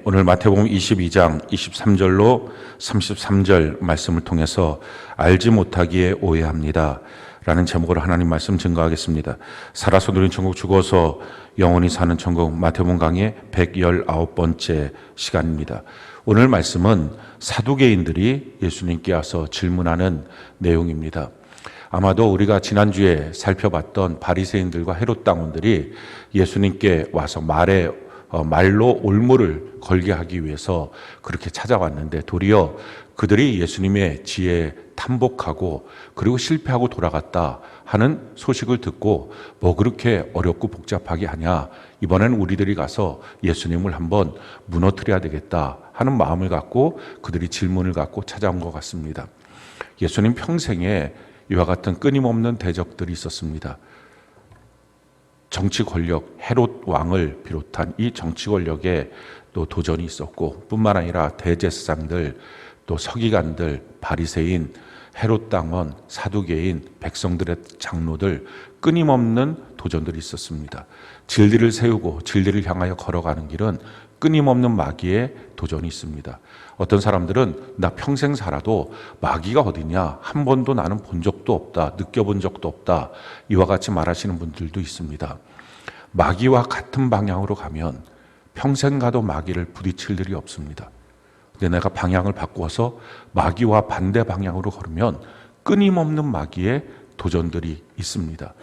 오늘 마태복음 22장 23절로 33절 말씀을 통해서 알지 못하기에 오해합니다 라는 제목으로 하나님 말씀 증거하겠습니다. 살아서 누린 천국, 죽어서 영원히 사는 천국, 마태복음 강의 119번째 시간입니다. 오늘 말씀은 사두개인들이 예수님께 와서 질문하는 내용입니다. 아마도 우리가 지난주에 살펴봤던 바리새인들과 헤롯 당원들이 예수님께 와서 말로 올무를 걸게 하기 위해서 그렇게 찾아왔는데, 도리어 그들이 예수님의 지혜에 탐복하고 그리고 실패하고 돌아갔다 하는 소식을 듣고 뭐 그렇게 어렵고 복잡하게 하냐, 이번엔 우리들이 가서 예수님을 한번 무너뜨려야 되겠다 하는 마음을 갖고 그들이 질문을 갖고 찾아온 것 같습니다. 예수님 평생에 이와 같은 끊임없는 대적들이 있었습니다. 정치 권력, 헤롯 왕을 비롯한 이 정치 권력에 또 도전이 있었고, 뿐만 아니라 대제사장들, 또 서기관들, 바리새인, 헤롯 당원, 사두개인, 백성들의 장로들, 끊임없는 도전들이 있었습니다. 진리를 세우고 진리를 향하여 걸어가는 길은 끊임없는 마귀의 도전이 있습니다. 어떤 사람들은 나 평생 살아도 마귀가 어디냐, 한 번도 나는 본 적도 없다, 느껴본 적도 없다, 이와 같이 말하시는 분들도 있습니다. 마귀와 같은 방향으로 가면 평생 가도 마귀를 부딪힐 일이 없습니다. 근데 내가 방향을 바꾸어서 마귀와 반대 방향으로 걸으면 끊임없는 마귀의 도전들이 있습니다.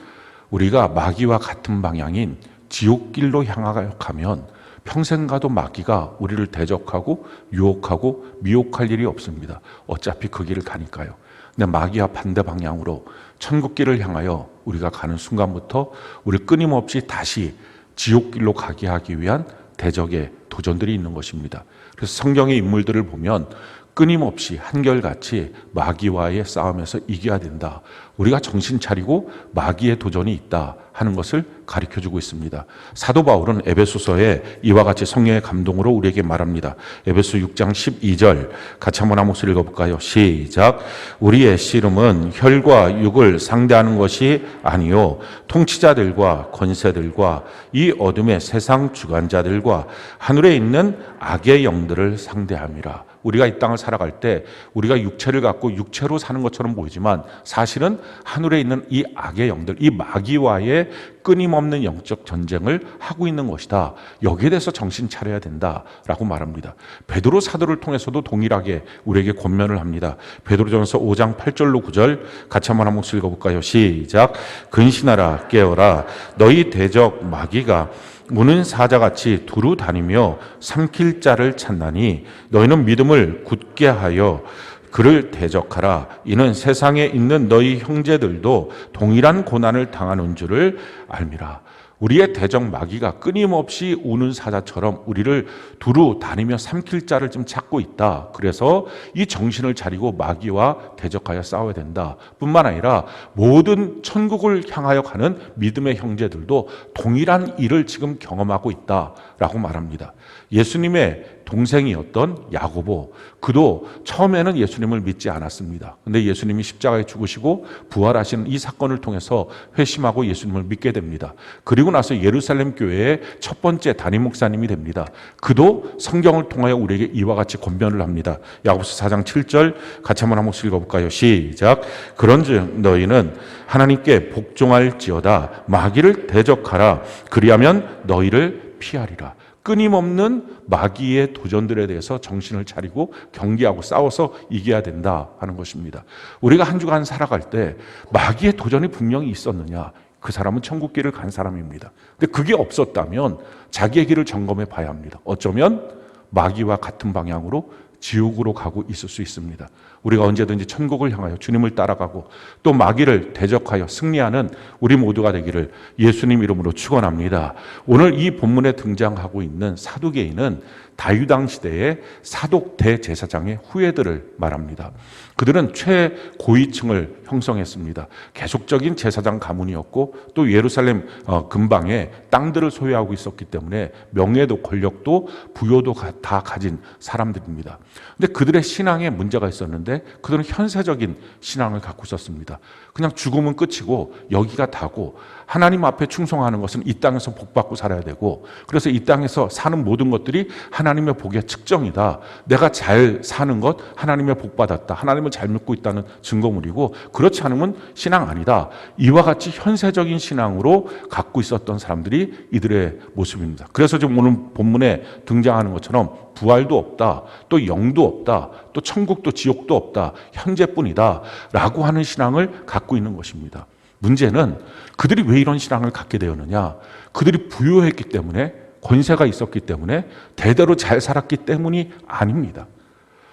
우리가 마귀와 같은 방향인 지옥길로 향하여 가면 평생 가도 마귀가 우리를 대적하고 유혹하고 미혹할 일이 없습니다. 어차피 그 길을 가니까요. 근데 마귀와 반대 방향으로 천국길을 향하여 우리가 가는 순간부터 우리 끊임없이 다시 지옥길로 가게 하기 위한 대적의 도전들이 있는 것입니다. 그래서 성경의 인물들을 보면 끊임없이 한결같이 마귀와의 싸움에서 이겨야 된다, 우리가 정신 차리고 마귀의 도전이 있다 하는 것을 가르쳐주고 있습니다. 사도 바울은 에베소서에 이와 같이 성령의 감동으로 우리에게 말합니다. 에베소 6장 12절 같이 한번 한 목소리 읽어볼까요? 시작. 우리의 씨름은 혈과 육을 상대하는 것이 아니요 통치자들과 권세들과 이 어둠의 세상 주관자들과 하늘에 있는 악의 영들을 상대함이라. 우리가 이 땅을 살아갈 때 우리가 육체를 갖고 육체로 사는 것처럼 보이지만 사실은 하늘에 있는 이 악의 영들, 이 마귀와의 끊임없는 영적 전쟁을 하고 있는 것이다. 여기에 대해서 정신 차려야 된다라고 말합니다. 베드로 사도를 통해서도 동일하게 우리에게 권면을 합니다. 베드로전서 5장 8절로 9절 같이 한번 한 목소리 읽어볼까요? 시작. 근신하라, 깨어라. 너희 대적 마귀가 무는 사자같이 두루 다니며 삼킬 자를 찾나니 너희는 믿음을 굳게 하여 그를 대적하라. 이는 세상에 있는 너희 형제들도 동일한 고난을 당하는 줄을 알미라. 우리의 대적 마귀가 끊임없이 우는 사자처럼 우리를 두루 다니며 삼킬 자를 좀 찾고 있다. 그래서 이 정신을 차리고 마귀와 대적하여 싸워야 된다. 뿐만 아니라 모든 천국을 향하여 가는 믿음의 형제들도 동일한 일을 지금 경험하고 있다라고 말합니다. 예수님의 동생이었던 야고보, 그도 처음에는 예수님을 믿지 않았습니다. 그런데 예수님이 십자가에 죽으시고 부활하시는 이 사건을 통해서 회심하고 예수님을 믿게 됩니다. 그리고 나서 예루살렘 교회의 첫 번째 담임 목사님이 됩니다. 그도 성경을 통하여 우리에게 이와 같이 권면을 합니다. 야고보서 4장 7절 같이 한번 한 목소리 읽어볼까요? 시작. 그런즉 너희는 하나님께 복종할지어다. 마귀를 대적하라. 그리하면 너희를 피하리라. 끊임없는 마귀의 도전들에 대해서 정신을 차리고 경계하고 싸워서 이겨야 된다 하는 것입니다. 우리가 한 주간 살아갈 때 마귀의 도전이 분명히 있었느냐? 그 사람은 천국길을 간 사람입니다. 근데 그게 없었다면 자기의 길을 점검해 봐야 합니다. 어쩌면 마귀와 같은 방향으로 지옥으로 가고 있을 수 있습니다. 우리가 언제든지 천국을 향하여 주님을 따라가고 또 마귀를 대적하여 승리하는 우리 모두가 되기를 예수님 이름으로 축원합니다. 오늘 이 본문에 등장하고 있는 사두개인은 다윗왕 시대의 사독 대제사장의 후예들을 말합니다. 그들은 최고위층을 형성했습니다. 계속적인 제사장 가문이었고 또 예루살렘 근방에 땅들을 소유하고 있었기 때문에 명예도 권력도 부여도 다 가진 사람들입니다. 근데 그들의 신앙에 문제가 있었는데 그들은 현세적인 신앙을 갖고 있었습니다. 그냥 죽으면 끝이고 여기가 다고 하나님 앞에 충성하는 것은 이 땅에서 복받고 살아야 되고 그래서 이 땅에서 사는 모든 것들이 하나님의 복의 측정이다. 내가 잘 사는 것 하나님의 복받았다. 하나님을 잘 믿고 있다는 증거물이고 그렇지 않으면 신앙 아니다. 이와 같이 현세적인 신앙으로 갖고 있었던 사람들이 이들의 모습입니다. 그래서 지금 오늘 본문에 등장하는 것처럼 부활도 없다. 또 영도 없다. 또 천국도 지옥도 없다. 현재뿐이다. 라고 하는 신앙을 갖고 있는 것입니다. 문제는 그들이 왜 이런 신앙을 갖게 되었느냐? 그들이 부유했기 때문에 권세가 있었기 때문에 대대로 잘 살았기 때문이 아닙니다.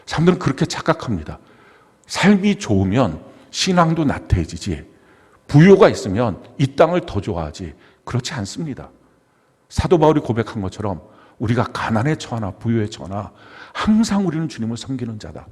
사람들은 그렇게 착각합니다. 삶이 좋으면 신앙도 나태해지지 부유가 있으면 이 땅을 더 좋아하지 그렇지 않습니다. 사도 바울이 고백한 것처럼 우리가 가난에 처하나 부유에 처하나 항상 우리는 주님을 섬기는 자다.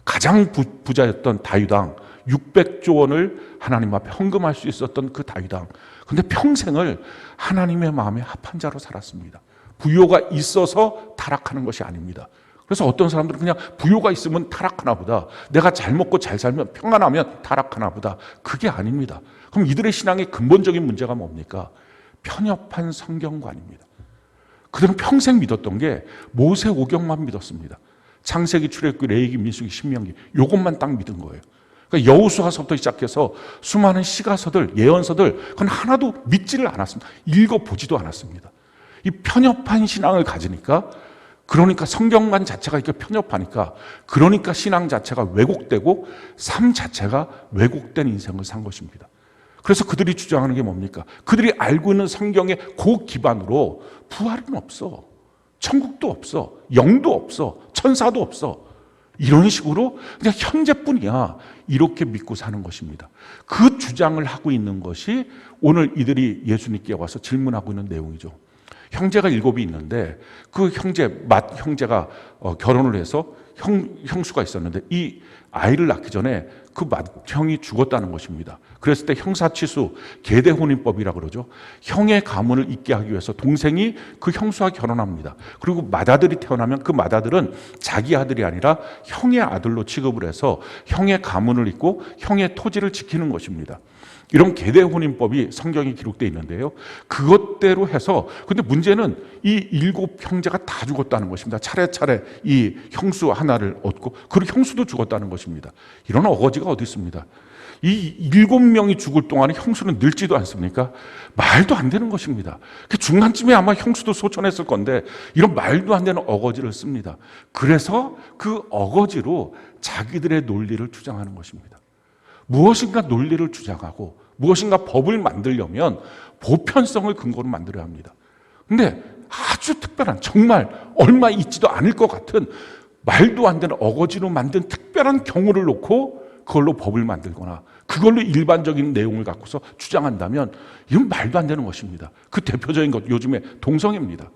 가장 부자였던 다윗왕 600조 원을 하나님 앞에 헌금할 수 있었던 그 다윗왕. 근데 평생을 하나님의 마음에 합한 자로 살았습니다. 부요가 있어서 타락하는 것이 아닙니다. 그래서 어떤 사람들은 그냥 부요가 있으면 타락하나 보다. 내가 잘 먹고 잘 살면 평안하면 타락하나 보다. 그게 아닙니다. 그럼 이들의 신앙의 근본적인 문제가 뭡니까? 편협한 성경관입니다. 그들은 평생 믿었던 게 모세오경만 믿었습니다. 창세기, 출애굽기, 레위기, 민수기, 신명기 이것만 딱 믿은 거예요. 그러니까 여호수아서부터 시작해서 수많은 시가서들, 예언서들 그건 하나도 믿지를 않았습니다. 읽어보지도 않았습니다. 이 편협한 신앙을 가지니까 그러니까 성경관 자체가 이렇게 편협하니까 그러니까 신앙 자체가 왜곡되고 삶 자체가 왜곡된 인생을 산 것입니다. 그래서 그들이 주장하는 게 뭡니까? 그들이 알고 있는 성경의 그 기반으로 부활은 없어. 천국도 없어. 영도 없어. 천사도 없어. 이런 식으로 그냥 현재뿐이야. 이렇게 믿고 사는 것입니다. 그 주장을 하고 있는 것이 오늘 이들이 예수님께 와서 질문하고 있는 내용이죠. 형제가 7이 있는데 그 맏 형제가 결혼을 해서 형수가 있었는데 이 아이를 낳기 전에 그 맏형이 죽었다는 것입니다. 그랬을 때 형사취수 계대혼인법이라고 그러죠. 형의 가문을 잇게 하기 위해서 동생이 그 형수와 결혼합니다. 그리고 맏아들이 태어나면 그 맏아들은 자기 아들이 아니라 형의 아들로 취급을 해서 형의 가문을 잇고 형의 토지를 지키는 것입니다. 이런 계대혼인법이 성경에 기록되어 있는데요. 그것대로 해서 근데 문제는 이 7 형제가 다 죽었다는 것입니다. 차례차례 이 형수 하나를 얻고 그리고 형수도 죽었다는 것입니다. 이런 어거지가 어디 있습니다. 이 7명이 죽을 동안에 형수는 늙지도 않습니까? 말도 안 되는 것입니다. 중간쯤에 아마 형수도 소천했을 건데 이런 말도 안 되는 어거지를 씁니다. 그래서 그 어거지로 자기들의 논리를 주장하는 것입니다. 무엇인가 논리를 주장하고 무엇인가 법을 만들려면 보편성을 근거로 만들어야 합니다. 근데 아주 특별한 정말 얼마 있지도 않을 것 같은 말도 안 되는 어거지로 만든 특별한 경우를 놓고 그걸로 법을 만들거나 그걸로 일반적인 내용을 갖고서 주장한다면 이건 말도 안 되는 것입니다. 그 대표적인 것 요즘에 동성애입니다.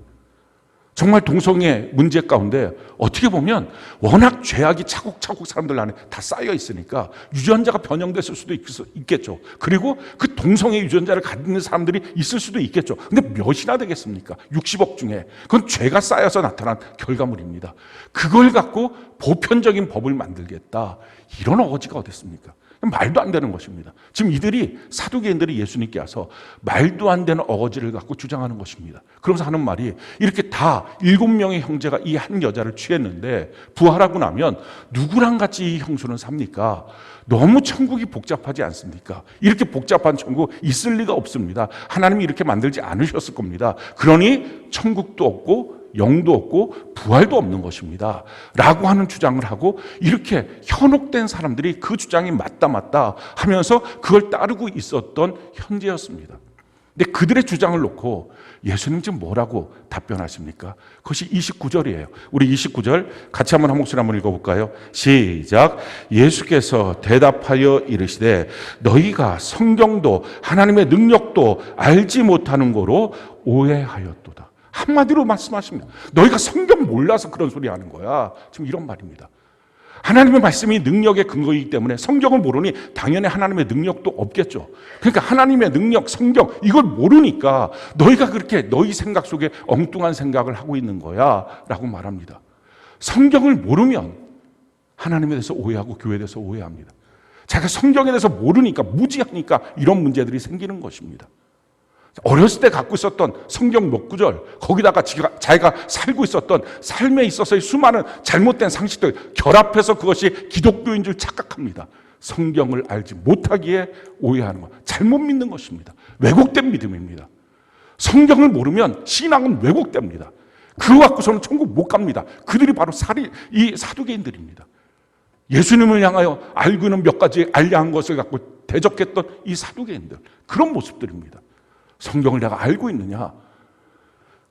정말 동성애 문제 가운데 어떻게 보면 워낙 죄악이 차곡차곡 사람들 안에 다 쌓여 있으니까 유전자가 변형됐을 수도 있겠죠. 그리고 그 동성애 유전자를 갖는 사람들이 있을 수도 있겠죠. 근데 몇이나 되겠습니까? 60억 중에. 그건 죄가 쌓여서 나타난 결과물입니다. 그걸 갖고 보편적인 법을 만들겠다. 이런 어거지가 어디 있습니까? 말도 안 되는 것입니다. 지금 이들이 사두개인들이 예수님께 와서 말도 안 되는 어거지를 갖고 주장하는 것입니다. 그러면서 하는 말이 이렇게 다 7명의 형제가 이 한 여자를 취했는데 부활하고 나면 누구랑 같이 이 형수는 삽니까? 너무 천국이 복잡하지 않습니까? 이렇게 복잡한 천국 있을 리가 없습니다. 하나님이 이렇게 만들지 않으셨을 겁니다. 그러니 천국도 없고 영도 없고 부활도 없는 것입니다. 라고 하는 주장을 하고 이렇게 현혹된 사람들이 그 주장이 맞다 하면서 그걸 따르고 있었던 현재였습니다. 근데 그들의 주장을 놓고 예수님 지금 뭐라고 답변하십니까? 그것이 29절이에요. 우리 29절 같이 한번 한 목소리 한번 읽어볼까요? 시작. 예수께서 대답하여 이르시되 너희가 성경도 하나님의 능력도 알지 못하는 거로 오해하였도다. 한마디로 말씀하십니다. 너희가 성경 몰라서 그런 소리 하는 거야. 지금 이런 말입니다. 하나님의 말씀이 능력의 근거이기 때문에 성경을 모르니 당연히 하나님의 능력도 없겠죠. 그러니까 하나님의 능력, 성경 이걸 모르니까 너희가 그렇게 너희 생각 속에 엉뚱한 생각을 하고 있는 거야 라고 말합니다. 성경을 모르면 하나님에 대해서 오해하고 교회에 대해서 오해합니다. 자기가 성경에 대해서 모르니까, 무지하니까 이런 문제들이 생기는 것입니다. 어렸을 때 갖고 있었던 성경 몇 구절, 거기다가 자기가 살고 있었던 삶에 있어서의 수많은 잘못된 상식들 결합해서 그것이 기독교인 줄 착각합니다. 성경을 알지 못하기에 오해하는 것, 잘못 믿는 것입니다. 왜곡된 믿음입니다. 성경을 모르면 신앙은 왜곡됩니다. 그거 갖고서는 천국 못 갑니다. 그들이 바로 이 사두개인들입니다. 예수님을 향하여 알고 있는 몇 가지 알량한 것을 갖고 대적했던 이 사두개인들, 그런 모습들입니다. 성경을 내가 알고 있느냐?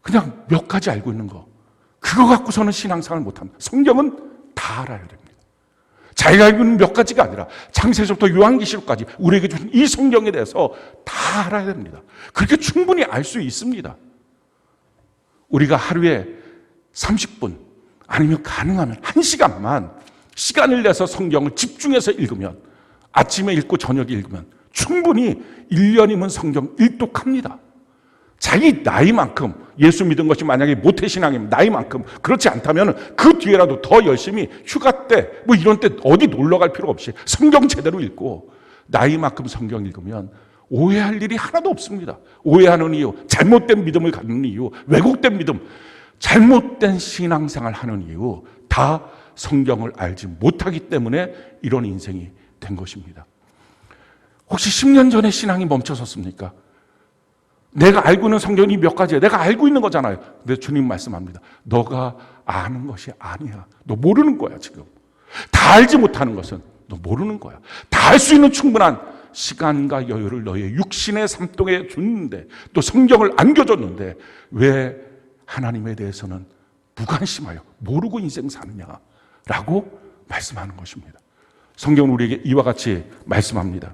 그냥 몇 가지 알고 있는 거, 그거 갖고서는 신앙생활을 못합니다. 성경은 다 알아야 됩니다. 자기가 알고 있는 몇 가지가 아니라 창세기부터 요한계시록까지 우리에게 주신 이 성경에 대해서 다 알아야 됩니다. 그렇게 충분히 알 수 있습니다. 우리가 하루에 30분 아니면 가능하면 1시간만 시간을 내서 성경을 집중해서 읽으면, 아침에 읽고 저녁에 읽으면 충분히 1년이면 성경 일독합니다. 자기 나이만큼, 예수 믿은 것이 만약에 모태신앙이면 나이만큼, 그렇지 않다면 그 뒤에라도 더 열심히 휴가 때 뭐 이런 때 어디 놀러 갈 필요 없이 성경 제대로 읽고 나이만큼 성경 읽으면 오해할 일이 하나도 없습니다. 오해하는 이유, 잘못된 믿음을 갖는 이유, 왜곡된 믿음, 잘못된 신앙생활 하는 이유, 다 성경을 알지 못하기 때문에 이런 인생이 된 것입니다. 혹시 10년 전에 신앙이 멈춰섰습니까? 내가 알고 있는 성경이 몇 가지야. 내가 알고 있는 거잖아요. 근데 주님 말씀합니다. 너가 아는 것이 아니야. 너 모르는 거야 지금. 다 알지 못하는 것은 너 모르는 거야. 다 알 수 있는 충분한 시간과 여유를 너의 육신의 삶동에 줬는데, 또 성경을 안겨줬는데 왜 하나님에 대해서는 무관심하여 모르고 인생 사느냐라고 말씀하는 것입니다. 성경은 우리에게 이와 같이 말씀합니다.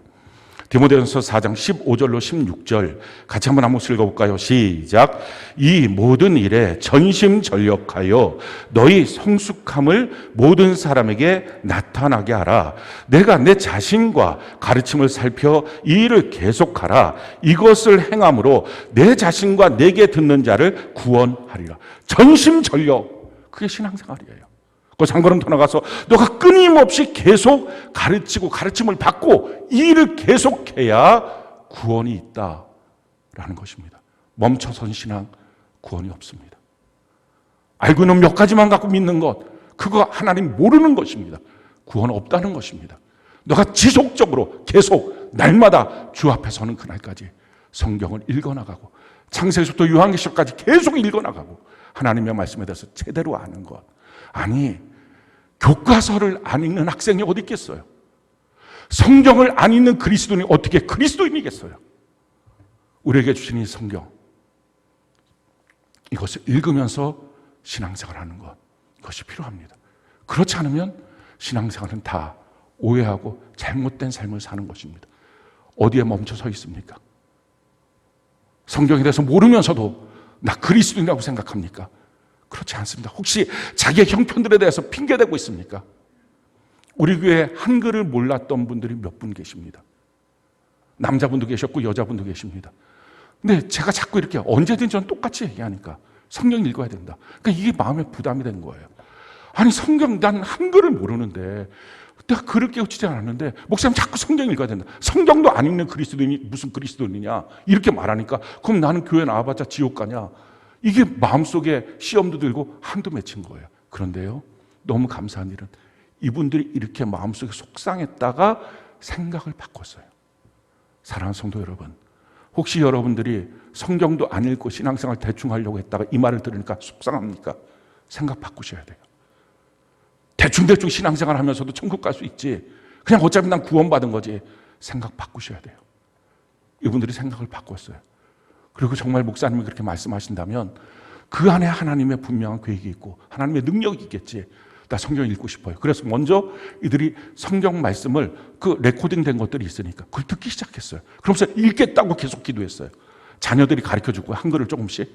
디모데전서 4장 15절로 16절 같이 한번 읽어볼까요? 시작. 이 모든 일에 전심전력하여 너희 성숙함을 모든 사람에게 나타나게 하라. 내가 내 자신과 가르침을 살펴 이 일을 계속하라. 이것을 행함으로 내 자신과 내게 듣는 자를 구원하리라. 전심전력, 그게 신앙생활이에요. 그래서 한 걸음 더 나가서 너가 끊임없이 계속 가르치고 가르침을 받고 이 일을 계속해야 구원이 있다라는 것입니다. 멈춰선 신앙, 구원이 없습니다. 알고 있는 몇 가지만 갖고 믿는 것, 그거 하나님 모르는 것입니다. 구원 없다는 것입니다. 너가 지속적으로 계속 날마다 주 앞에 서는 그날까지 성경을 읽어나가고 창세기부터 요한계시록까지 계속 읽어나가고 하나님의 말씀에 대해서 제대로 아는 것. 아니, 교과서를 안 읽는 학생이 어디 있겠어요? 성경을 안 읽는 그리스도인이 어떻게 그리스도인이겠어요? 우리에게 주신 이 성경, 이것을 읽으면서 신앙생활하는 것, 이것이 필요합니다. 그렇지 않으면 신앙생활은 다 오해하고 잘못된 삶을 사는 것입니다. 어디에 멈춰 서 있습니까? 성경에 대해서 모르면서도 나 그리스도인이라고 생각합니까? 그렇지 않습니다. 혹시 자기의 형편들에 대해서 핑계대고 있습니까? 우리 교회에 한글을 몰랐던 분들이 몇 분 계십니다. 남자분도 계셨고 여자분도 계십니다. 근데 제가 자꾸 이렇게 언제든지 저는 똑같이 얘기하니까 성경 읽어야 된다. 그러니까 이게 마음에 부담이 된 거예요. 아니 성경, 난 한글을 모르는데 내가 글을 깨우치지 않았는데 목사님 자꾸 성경 읽어야 된다. 성경도 안 읽는 그리스도인이 무슨 그리스도인이냐 이렇게 말하니까 그럼 나는 교회 나와봤자 지옥 가냐. 이게 마음속에 시험도 들고 한도 맺힌 거예요. 그런데요, 너무 감사한 일은 이분들이 이렇게 마음속에 속상했다가 생각을 바꿨어요. 사랑하는 성도 여러분, 혹시 여러분들이 성경도 안 읽고 신앙생활 대충 하려고 했다가 이 말을 들으니까 속상합니까? 생각 바꾸셔야 돼요. 대충대충 신앙생활 하면서도 천국 갈 수 있지, 그냥 어차피 난 구원받은 거지, 생각 바꾸셔야 돼요. 이분들이 생각을 바꿨어요. 그리고 정말 목사님이 그렇게 말씀하신다면 그 안에 하나님의 분명한 계획이 있고 하나님의 능력이 있겠지. 나 성경 읽고 싶어요. 그래서 먼저 이들이 성경 말씀을 그 레코딩된 것들이 있으니까 그걸 듣기 시작했어요. 그러면서 읽겠다고 계속 기도했어요. 자녀들이 가르쳐주고 한글을 조금씩,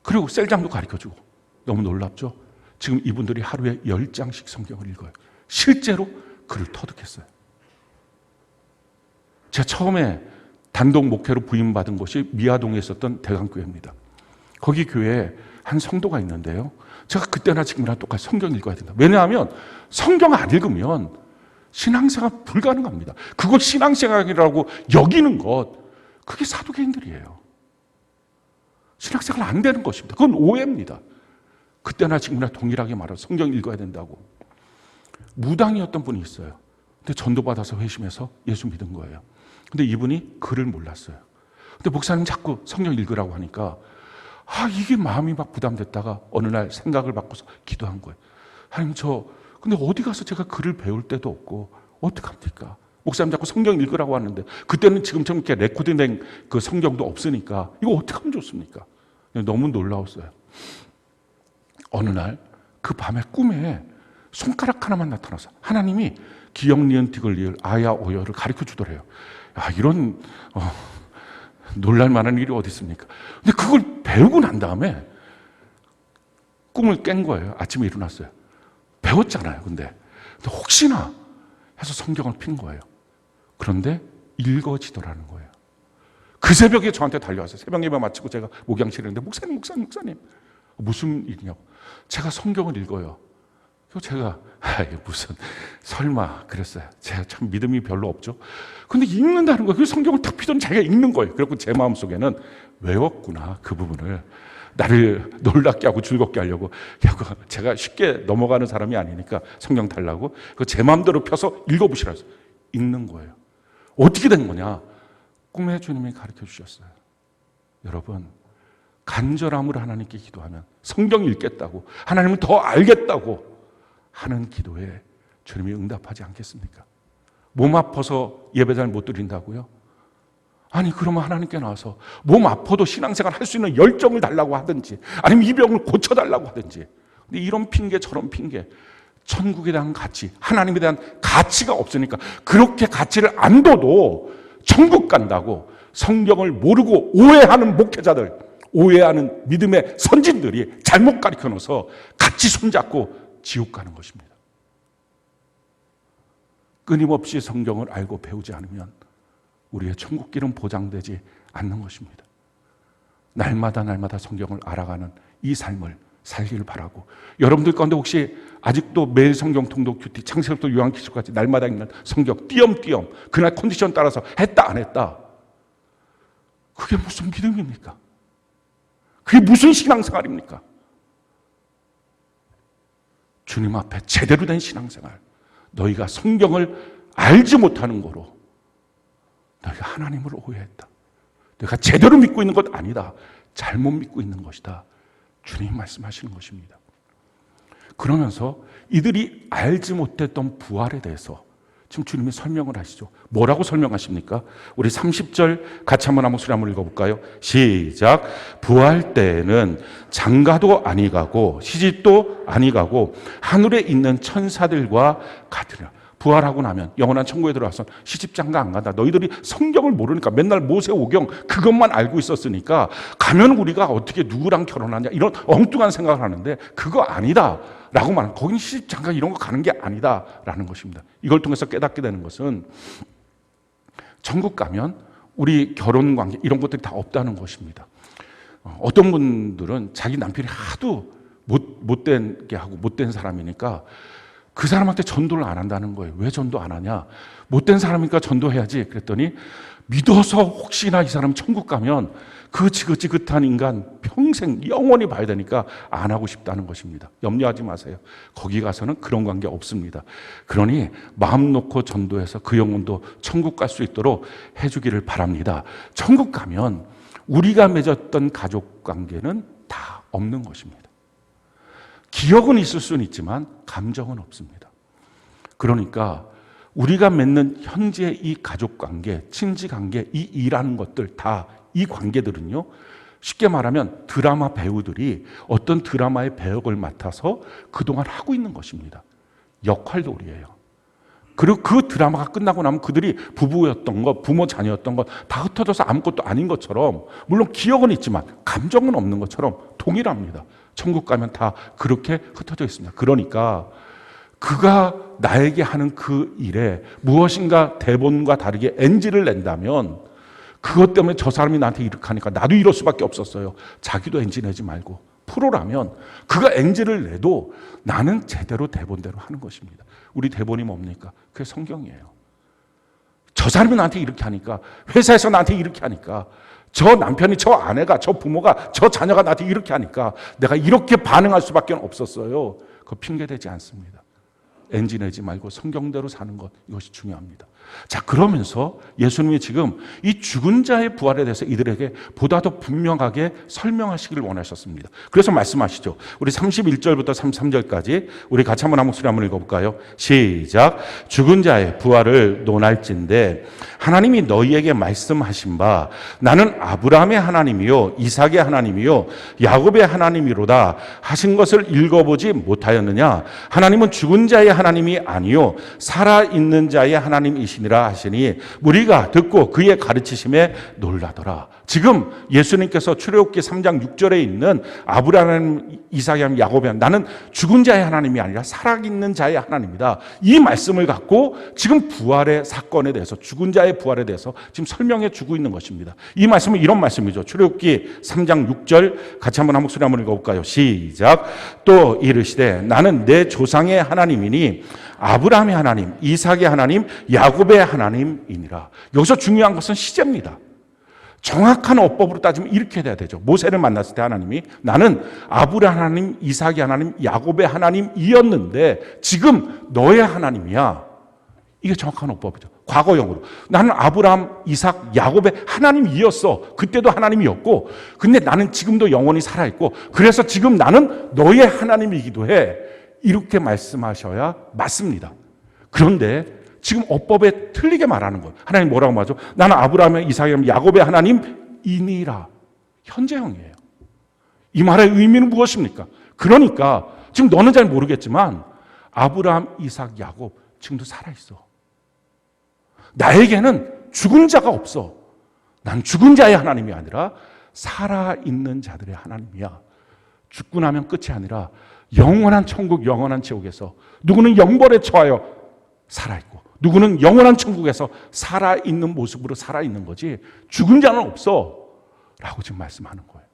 그리고 셀장도 가르쳐주고. 너무 놀랍죠? 지금 이분들이 하루에 10장씩 성경을 읽어요. 실제로 글을 터득했어요. 제가 처음에 단독 목회로 부임받은 곳이 미아동에 있었던 대강교회입니다. 거기 교회에 한 성도가 있는데요, 제가 그때나 지금이나 똑같이 성경 읽어야 된다. 왜냐하면 성경 안 읽으면 신앙생활 불가능합니다. 그걸 신앙생활이라고 여기는 것, 그게 사두개인들이에요. 신앙생활 안 되는 것입니다. 그건 오해입니다. 그때나 지금이나 동일하게 말하고 성경 읽어야 된다고. 무당이었던 분이 있어요. 근데 전도받아서 회심해서 예수 믿은 거예요. 근데 이분이 글을 몰랐어요. 근데 목사님 자꾸 성경 읽으라고 하니까 이게 마음이 막 부담됐다가 어느 날 생각을 바꿔서 기도한 거예요. 하나님, 근데 어디 가서 제가 글을 배울 때도 없고 어떡합니까? 목사님 자꾸 성경 읽으라고 하는데 그때는 지금처럼 이렇게 레코드된 그 성경도 없으니까 이거 어떻게 하면 좋습니까? 너무 놀라웠어요. 어느 날 그 밤에 꿈에 손가락 하나만 나타나서 하나님이 기역, 니은, 디귿, 리을, 아야, 오여를 가르쳐 주더래요. 이런 놀랄 만한 일이 어디 있습니까? 근데 그걸 배우고 난 다음에 꿈을 깬 거예요. 아침에 일어났어요. 배웠잖아요. 근데 혹시나 해서 성경을 핀 거예요. 그런데 읽어지더라는 거예요. 그 새벽에 저한테 달려와서 새벽 예배 마치고 제가 목양실에 있는데 목사님 무슨 일이냐고. 제가 성경을 읽어요. 그래서 제가 무슨 설마 그랬어요. 제가 참 믿음이 별로 없죠. 근데 읽는다는 거예요. 그 성경을 탁 피더니 자기가 읽는 거예요. 그래서 제 마음속에는 외웠구나, 그 부분을. 나를 놀랍게 하고 즐겁게 하려고. 제가 쉽게 넘어가는 사람이 아니니까 성경 달라고 제 마음대로 펴서 읽어보시라고 읽는 거예요. 어떻게 된 거냐? 꿈에 주님이 가르쳐 주셨어요. 여러분, 간절함으로 하나님께 기도하면 성경 읽겠다고, 하나님은 더 알겠다고 하는 기도에 주님이 응답하지 않겠습니까? 몸 아파서 예배자를 못 드린다고요? 그러면 하나님께 나와서 몸 아파도 신앙생활 할 수 있는 열정을 달라고 하든지, 아니면 이 병을 고쳐달라고 하든지. 근데 이런 핑계 저런 핑계, 천국에 대한 가치, 하나님에 대한 가치가 없으니까 그렇게 가치를 안 둬도 천국 간다고 성경을 모르고 오해하는 목회자들, 오해하는 믿음의 선진들이 잘못 가르쳐 놓아서 같이 손잡고 지옥 가는 것입니다. 끊임없이 성경을 알고 배우지 않으면 우리의 천국길은 보장되지 않는 것입니다. 날마다 성경을 알아가는 이 삶을 살기를 바라고, 여러분들 가운데 혹시 아직도 매일 성경 통독 큐티, 창세기부터 요한계시록까지 날마다 읽는 성경 띄엄띄엄 그날 컨디션 따라서 했다 안 했다, 그게 무슨 믿음입니까? 그게 무슨 신앙생활입니까? 주님 앞에 제대로 된 신앙생활, 너희가 성경을 알지 못하는 거로 너희가 하나님을 오해했다, 너희가 제대로 믿고 있는 것 아니다, 잘못 믿고 있는 것이다, 주님이 말씀하시는 것입니다. 그러면서 이들이 알지 못했던 부활에 대해서 지금 주님이 설명을 하시죠. 뭐라고 설명하십니까? 우리 30절 같이 한번 소리 한번 읽어볼까요? 시작. 부활 때에는 장가도 아니 가고 시집도 아니 가고 하늘에 있는 천사들과 같으리라. 부활하고 나면 영원한 천국에 들어와서 시집장가 안 간다. 너희들이 성경을 모르니까 맨날 모세오경 그것만 알고 있었으니까 가면 우리가 어떻게 누구랑 결혼하냐 이런 엉뚱한 생각을 하는데 그거 아니다 라고 말하는, 거긴 시집장가 이런 거 가는 게 아니다 라는 것입니다. 이걸 통해서 깨닫게 되는 것은 천국 가면 우리 결혼관계 이런 것들이 다 없다는 것입니다. 어떤 분들은 자기 남편이 하도 못되게 하고 못된 사람이니까 그 사람한테 전도를 안 한다는 거예요. 왜 전도 안 하냐? 못된 사람이니까 전도해야지. 그랬더니 믿어서 혹시나 이 사람 천국 가면 그 지긋지긋한 인간 평생 영원히 봐야 되니까 안 하고 싶다는 것입니다. 염려하지 마세요. 거기 가서는 그런 관계 없습니다. 그러니 마음 놓고 전도해서 그 영혼도 천국 갈 수 있도록 해주기를 바랍니다. 천국 가면 우리가 맺었던 가족 관계는 다 없는 것입니다. 기억은 있을 수는 있지만 감정은 없습니다. 그러니까 우리가 맺는 현재 이 가족관계, 친지관계, 이 일하는 것들 다 이 관계들은요, 쉽게 말하면 드라마 배우들이 어떤 드라마의 배역을 맡아서 그동안 하고 있는 것입니다. 역할놀이에요. 그리고 그 드라마가 끝나고 나면 그들이 부부였던 것, 부모 자녀였던 것 다 흩어져서 아무것도 아닌 것처럼, 물론 기억은 있지만 감정은 없는 것처럼 동일합니다. 천국 가면 다 그렇게 흩어져 있습니다. 그러니까 그가 나에게 하는 그 일에 무엇인가 대본과 다르게 NG를 낸다면 그것 때문에 저 사람이 나한테 이렇게 하니까 나도 이럴 수밖에 없었어요. 자기도 NG 내지 말고 프로라면 그가 NG를 내도 나는 제대로 대본대로 하는 것입니다. 우리 대본이 뭡니까? 그게 성경이에요. 저 사람이 나한테 이렇게 하니까, 회사에서 나한테 이렇게 하니까, 저 남편이, 저 아내가, 저 부모가, 저 자녀가 나한테 이렇게 하니까 내가 이렇게 반응할 수밖에 없었어요. 그거 핑계대지 않습니다. NG 내지 말고 성경대로 사는 것, 이것이 중요합니다. 자, 그러면서 예수님이 지금 이 죽은 자의 부활에 대해서 이들에게 보다 더 분명하게 설명하시기를 원하셨습니다. 그래서 말씀하시죠. 우리 31절부터 33절까지 우리 같이 한번 한 목소리 한번 읽어볼까요? 시작. 죽은 자의 부활을 논할진대 하나님이 너희에게 말씀하신 바 나는 아브라함의 하나님이요 이삭의 하나님이요 야곱의 하나님이로다 하신 것을 읽어보지 못하였느냐? 하나님은 죽은 자의 하나님이 아니요 살아있는 자의 하나님이시니라 하시니 무리가 듣고 그의 가르치심에 놀라더라. 지금 예수님께서 출애굽기 3장 6절에 있는 아브라함, 이삭이 하나님, 야곱이 하나님, 나는 죽은 자의 하나님이 아니라 살아있는 자의 하나님이다. 이 말씀을 갖고 지금 부활의 사건에 대해서, 죽은 자의 부활에 대해서 지금 설명해 주고 있는 것입니다. 이 말씀은 이런 말씀이죠. 출애굽기 3장 6절 같이 한번 한 목소리 한번 읽어볼까요? 시작. 또 이르시되 나는 내 조상의 하나님이니 아브라함의 하나님, 이삭의 하나님, 야곱의 하나님이니라. 여기서 중요한 것은 시제입니다. 정확한 어법으로 따지면 이렇게 돼야 되죠. 모세를 만났을 때 하나님이 나는 아브라함 하나님, 이삭의 하나님, 야곱의 하나님이었는데 지금 너의 하나님이야. 이게 정확한 어법이죠. 과거형으로. 나는 아브라함, 이삭, 야곱의 하나님이었어. 그때도 하나님이었고 근데 나는 지금도 영원히 살아있고 그래서 지금 나는 너의 하나님이기도 해. 이렇게 말씀하셔야 맞습니다. 그런데 지금 어법에 틀리게 말하는 거예요. 하나님 뭐라고 말하죠? 나는 아브라함의, 이삭의, 야곱의 하나님이니라. 현재형이에요. 이 말의 의미는 무엇입니까? 그러니까 지금 너는 잘 모르겠지만 아브라함, 이삭, 야곱 지금도 살아있어. 나에게는 죽은 자가 없어. 난 죽은 자의 하나님이 아니라 살아있는 자들의 하나님이야. 죽고 나면 끝이 아니라 영원한 천국, 영원한 지옥에서 누구는 영벌에 처하여 살아있고 누구는 영원한 천국에서 살아있는 모습으로 살아있는 거지 죽은 자는 없어 라고 지금 말씀하는 거예요.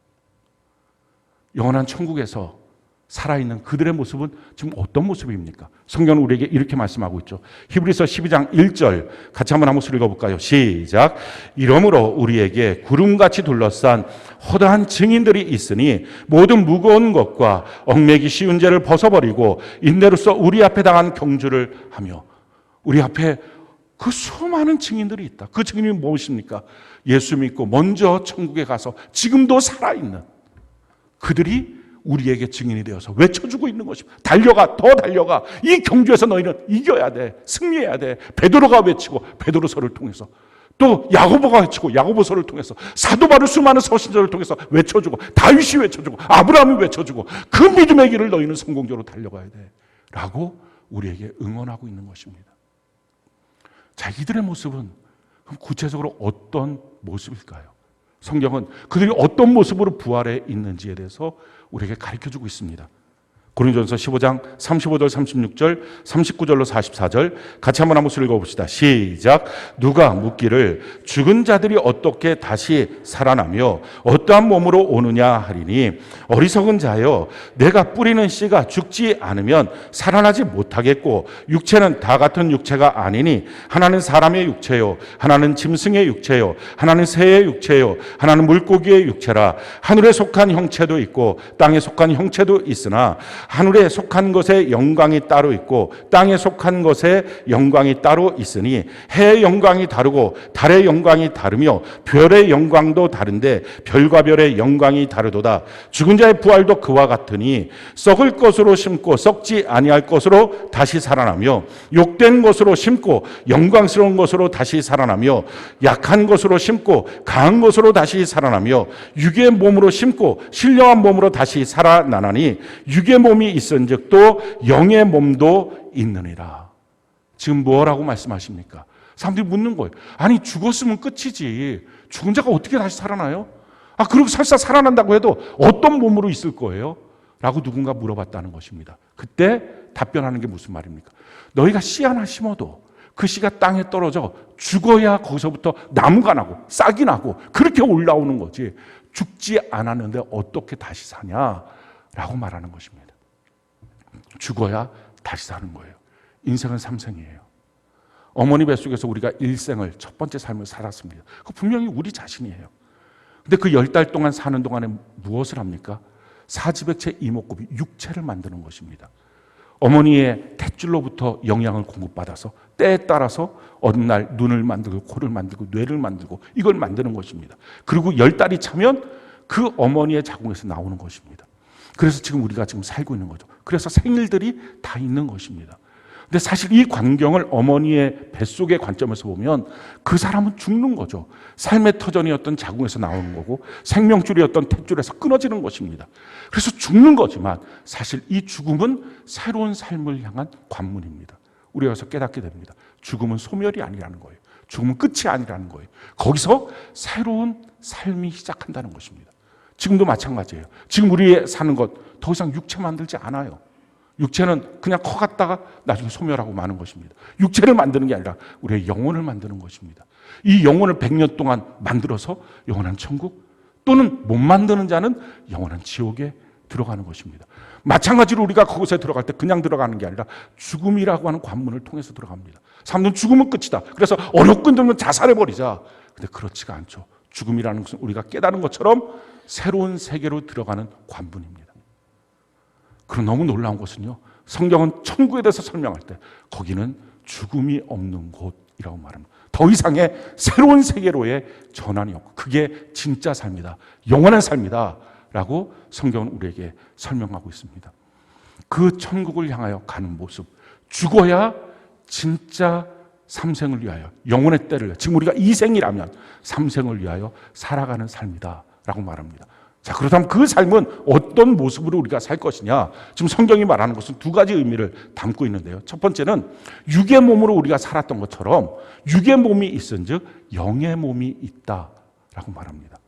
영원한 천국에서 살아있는 그들의 모습은 지금 어떤 모습입니까? 성경은 우리에게 이렇게 말씀하고 있죠. 히브리서 12장 1절 같이 한번 한 목소리 읽어볼까요? 시작. 이러므로 우리에게 구름같이 둘러싼 허다한 증인들이 있으니 모든 무거운 것과 얽매기 쉬운 죄를 벗어버리고 인내로써 우리 앞에 당한 경주를 하며 우리 앞에 그 수많은 증인들이 있다. 그 증인이 무엇입니까? 예수 믿고 먼저 천국에 가서 지금도 살아있는 그들이 우리에게 증인이 되어서 외쳐주고 있는 것입니다. 달려가, 더 달려가. 이 경주에서 너희는 이겨야 돼. 승리해야 돼. 베드로가 외치고 베드로서를 통해서 또 야고보가 외치고 야고보서를 통해서 사도 바울 수많은 서신서를 통해서 외쳐주고 다윗이 외쳐주고 아브라함이 외쳐주고 그 믿음의 길을 너희는 성공적으로 달려가야 돼. 라고 우리에게 응원하고 있는 것입니다. 자, 이들의 모습은 구체적으로 어떤 모습일까요? 성경은 그들이 어떤 모습으로 부활해 있는지에 대해서 우리에게 가르쳐주고 있습니다. 고린도전서 15장 35절 36절 39절로 44절 같이 한번 읽어봅시다. 시작. 누가 묻기를 죽은 자들이 어떻게 다시 살아나며 어떠한 몸으로 오느냐 하리니 어리석은 자여 내가 뿌리는 씨가 죽지 않으면 살아나지 못하겠고 육체는 다 같은 육체가 아니니 하나는 사람의 육체요 하나는 짐승의 육체요 하나는 새의 육체요 하나는 물고기의 육체라. 하늘에 속한 형체도 있고 땅에 속한 형체도 있으나 하늘에 속한 것에 영광이 따로 있고 땅에 속한 것에 영광이 따로 있으니 해의 영광이 다르고 달의 영광이 다르며 별의 영광도 다른데 별과 별의 영광이 다르도다. 죽은 자의 부활도 그와 같으니 썩을 것으로 심고 썩지 아니할 것으로 다시 살아나며 욕된 것으로 심고 영광스러운 것으로 다시 살아나며 약한 것으로 심고 강한 것으로 다시 살아나며 육의 몸으로 심고 신령한 몸으로 다시 살아나나니 육의 몸이 있은즉 또 영의 몸도 있느니라. 지금 뭐라고 말씀하십니까? 사람들이 묻는 거예요. 아니 죽었으면 끝이지 죽은 자가 어떻게 다시 살아나요? 그리고 설사 살아난다고 해도 어떤 몸으로 있을 거예요? 라고 누군가 물어봤다는 것입니다. 그때 답변하는 게 무슨 말입니까? 너희가 씨 하나 심어도 그 씨가 땅에 떨어져 죽어야 거기서부터 나무가 나고 싹이 나고 그렇게 올라오는 거지 죽지 않았는데 어떻게 다시 사냐? 라고 말하는 것입니다. 죽어야 다시 사는 거예요. 인생은 삼생이에요. 어머니 뱃속에서 우리가 일생을, 첫 번째 삶을 살았습니다. 그 분명히 우리 자신이에요. 근데 그 10달 동안 사는 동안에 무엇을 합니까? 사지백체 이목구비, 육체를 만드는 것입니다. 어머니의 탯줄로부터 영양을 공급받아서 때에 따라서 어느 날 눈을 만들고 코를 만들고 뇌를 만들고 이걸 만드는 것입니다. 그리고 10달이 차면 그 어머니의 자궁에서 나오는 것입니다. 그래서 지금 우리가 지금 살고 있는 거죠. 그래서 생일들이 다 있는 것입니다. 근데 사실 이 광경을 어머니의 뱃속의 관점에서 보면 그 사람은 죽는 거죠. 삶의 터전이었던 자궁에서 나오는 거고 생명줄이었던 탯줄에서 끊어지는 것입니다. 그래서 죽는 거지만 사실 이 죽음은 새로운 삶을 향한 관문입니다. 우리가 여기서 깨닫게 됩니다. 죽음은 소멸이 아니라는 거예요. 죽음은 끝이 아니라는 거예요. 거기서 새로운 삶이 시작한다는 것입니다. 지금도 마찬가지예요. 지금 우리 사는 것 더 이상 육체 만들지 않아요. 육체는 그냥 커갔다가 나중에 소멸하고 마는 것입니다. 육체를 만드는 게 아니라 우리의 영혼을 만드는 것입니다. 이 영혼을 100년 동안 만들어서 영원한 천국, 또는 못 만드는 자는 영원한 지옥에 들어가는 것입니다. 마찬가지로 우리가 그곳에 들어갈 때 그냥 들어가는 게 아니라 죽음이라고 하는 관문을 통해서 들어갑니다. 사람들은 죽음은 끝이다. 그래서 어렵건 들면 자살해버리자. 근데 그렇지가 않죠. 죽음이라는 것은 우리가 깨달은 것처럼 새로운 세계로 들어가는 관문입니다. 그럼 너무 놀라운 것은요, 성경은 천국에 대해서 설명할 때 거기는 죽음이 없는 곳이라고 말합니다. 더 이상의 새로운 세계로의 전환이 없고 그게 진짜 삶이다, 영원한 삶이다 라고 성경은 우리에게 설명하고 있습니다. 그 천국을 향하여 가는 모습, 죽어야 진짜 삼생을 위하여, 영혼의 때를, 지금 우리가 이생이라면 삼생을 위하여 살아가는 삶이다 라고 말합니다. 자, 그렇다면 그 삶은 어떤 모습으로 우리가 살 것이냐? 지금 성경이 말하는 것은 두 가지 의미를 담고 있는데요. 첫 번째는 육의 몸으로 우리가 살았던 것처럼 육의 몸이 있은즉 영의 몸이 있다라고 말합니다.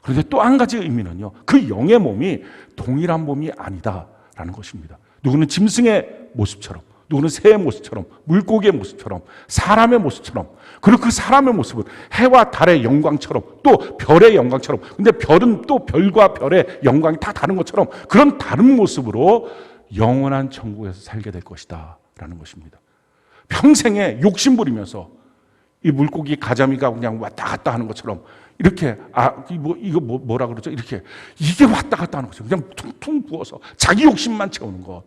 그런데 또 한 가지 의미는요, 그 영의 몸이 동일한 몸이 아니다라는 것입니다. 누구는 짐승의 모습처럼, 누구는 새의 모습처럼, 물고기의 모습처럼, 사람의 모습처럼, 그리고 그 사람의 모습은 해와 달의 영광처럼, 또 별의 영광처럼, 근데 별은 또 별과 별의 영광이 다 다른 것처럼 그런 다른 모습으로 영원한 천국에서 살게 될 것이다 라는 것입니다. 평생에 욕심 부리면서 이 물고기 가자미가 그냥 왔다 갔다 하는 것처럼 이렇게, 이거 뭐라 그러죠? 이렇게 이게 왔다 갔다 하는 거죠. 그냥 퉁퉁 부어서 자기 욕심만 채우는 것.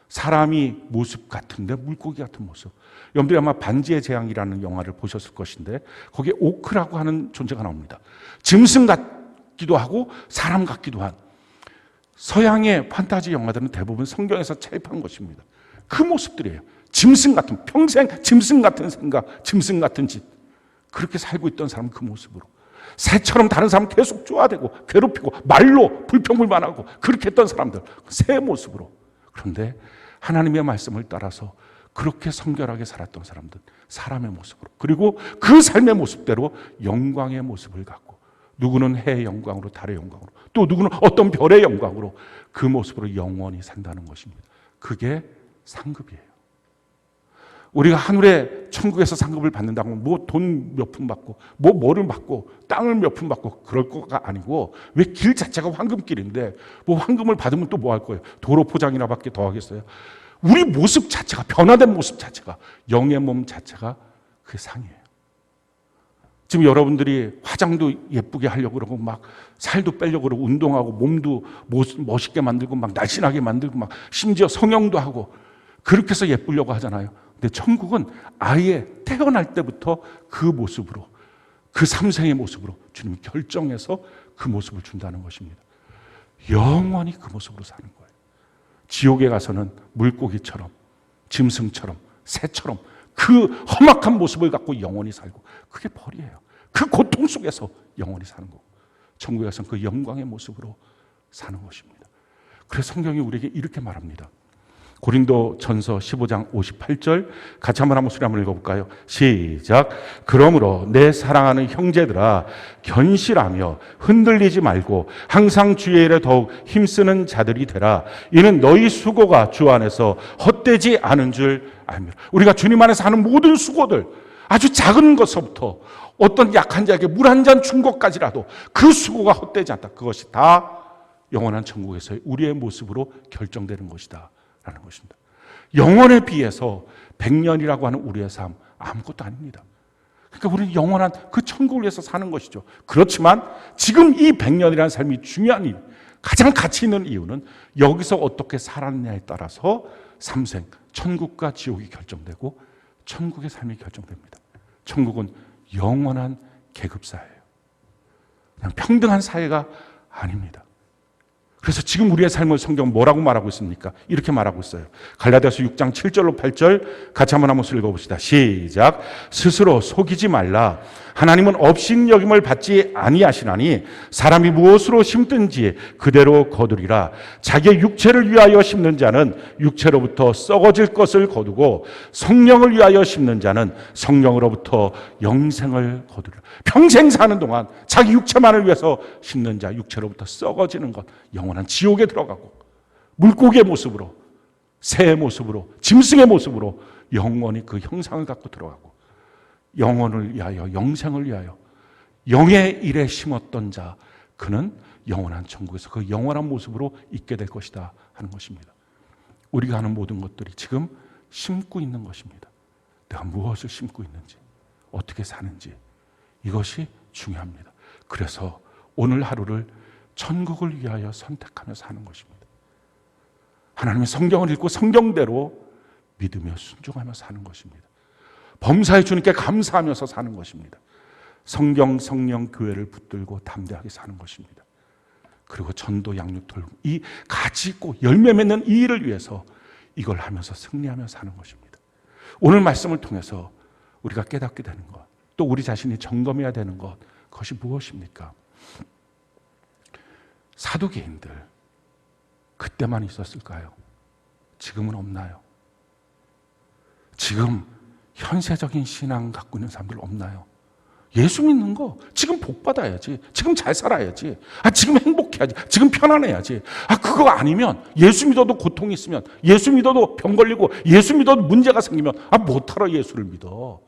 사람이 모습 같은데 물고기 같은 모습. 여러분들이 아마 반지의 제왕이라는 영화를 보셨을 것인데 거기에 오크라고 하는 존재가 나옵니다. 짐승 같기도 하고 사람 같기도 한, 서양의 판타지 영화들은 대부분 성경에서 차입한 것입니다. 그 모습들이에요. 짐승 같은, 평생 짐승 같은 생각, 짐승 같은 짓, 그렇게 살고 있던 사람은 그 모습으로, 새처럼 다른 사람 계속 쪼아대고 괴롭히고 말로 불평불만하고 그렇게 했던 사람들, 새의 모습으로. 그런데 하나님의 말씀을 따라서 그렇게 성결하게 살았던 사람들, 사람의 모습으로, 그리고 그 삶의 모습대로 영광의 모습을 갖고, 누구는 해의 영광으로, 달의 영광으로, 또 누구는 어떤 별의 영광으로 그 모습으로 영원히 산다는 것입니다. 그게 상급이에요. 우리가 하늘의 천국에서 상급을 받는다고 뭐 돈 몇 푼 받고 뭐를 받고 땅을 몇 푼 받고 그럴 거가 아니고, 왜 길 자체가 황금길인데 뭐 황금을 받으면 또 뭐 할 거예요? 도로 포장이나 밖에 더 하겠어요? 우리 모습 자체가, 변화된 모습 자체가, 영의 몸 자체가 그게 상이에요. 지금 여러분들이 화장도 예쁘게 하려고 그러고 막 살도 빼려고 그러고 운동하고 몸도 멋있게 만들고 막 날씬하게 만들고 막 심지어 성형도 하고 그렇게 해서 예쁘려고 하잖아요. 근데 천국은 아예 태어날 때부터 그 모습으로, 그 삼생의 모습으로 주님이 결정해서 그 모습을 준다는 것입니다. 영원히 그 모습으로 사는 거예요. 지옥에 가서는 물고기처럼, 짐승처럼, 새처럼 그 험악한 모습을 갖고 영원히 살고, 그게 벌이에요. 그 고통 속에서 영원히 사는 거고, 천국에 가서는 그 영광의 모습으로 사는 것입니다. 그래서 성경이 우리에게 이렇게 말합니다. 고린도전서 15장 58절 같이 한번 읽어볼까요? 시작. 그러므로 내 사랑하는 형제들아, 견실하며 흔들리지 말고 항상 주의 일에 더욱 힘쓰는 자들이 되라. 이는 너희 수고가 주 안에서 헛되지 않은 줄 알미라. 우리가 주님 안에서 하는 모든 수고들, 아주 작은 것서부터 어떤 약한 자에게 물 한 잔 준 것까지라도 그 수고가 헛되지 않다. 그것이 다 영원한 천국에서의 우리의 모습으로 결정되는 것이다 라는 것입니다. 영원에 비해서 100년이라고 하는 우리의 삶 아무것도 아닙니다. 그러니까 우리는 영원한 그 천국을 위해서 사는 것이죠. 그렇지만 지금 이 100년이라는 삶이 중요한 이유, 가장 가치 있는 이유는 여기서 어떻게 살았느냐에 따라서 삼생, 천국과 지옥이 결정되고 천국의 삶이 결정됩니다. 천국은 영원한 계급사예요. 그냥 평등한 사회가 아닙니다. 그래서 지금 우리의 삶을 성경은 뭐라고 말하고 있습니까? 이렇게 말하고 있어요. 갈라디아서 6장 7절로 8절 같이 한번 읽어봅시다. 시작. 스스로 속이지 말라. 하나님은 업신여김을 받지 아니하시나니 사람이 무엇으로 심든지 그대로 거두리라. 자기의 육체를 위하여 심는 자는 육체로부터 썩어질 것을 거두고 성령을 위하여 심는 자는 성령으로부터 영생을 거두리라. 평생 사는 동안 자기 육체만을 위해서 심는 자 육체로부터 썩어지는 것, 영원한 지옥에 들어가고 물고기의 모습으로, 새의 모습으로, 짐승의 모습으로 영원히 그 형상을 갖고 들어가고 영혼을 위하여, 영생을 위하여 영의 일에 심었던 자, 그는 영원한 천국에서 그 영원한 모습으로 있게 될 것이다 하는 것입니다. 우리가 하는 모든 것들이 지금 심고 있는 것입니다. 내가 무엇을 심고 있는지, 어떻게 사는지, 이것이 중요합니다. 그래서 오늘 하루를 천국을 위하여 선택하며 사는 것입니다. 하나님의 성경을 읽고 성경대로 믿으며 순종하며 사는 것입니다. 범사의 주님께 감사하면서 사는 것입니다. 성경, 성령, 교회를 붙들고 담대하게 사는 것입니다. 그리고 전도, 양육, 돌봄, 이 가치 있고 열매 맺는 이 일을 위해서 이걸 하면서 승리하며 사는 것입니다. 오늘 말씀을 통해서 우리가 깨닫게 되는 것, 또 우리 자신이 점검해야 되는 것, 그것이 무엇입니까? 사두개인들, 그때만 있었을까요? 지금은 없나요? 지금 현세적인 신앙 갖고 있는 사람들 없나요? 예수 믿는 거 지금 복 받아야지, 지금 잘 살아야지, 지금 행복해야지, 지금 편안해야지. 그거 아니면 예수 믿어도 고통이 있으면, 예수 믿어도 병 걸리고, 예수 믿어도 문제가 생기면 못하러 예수를 믿어.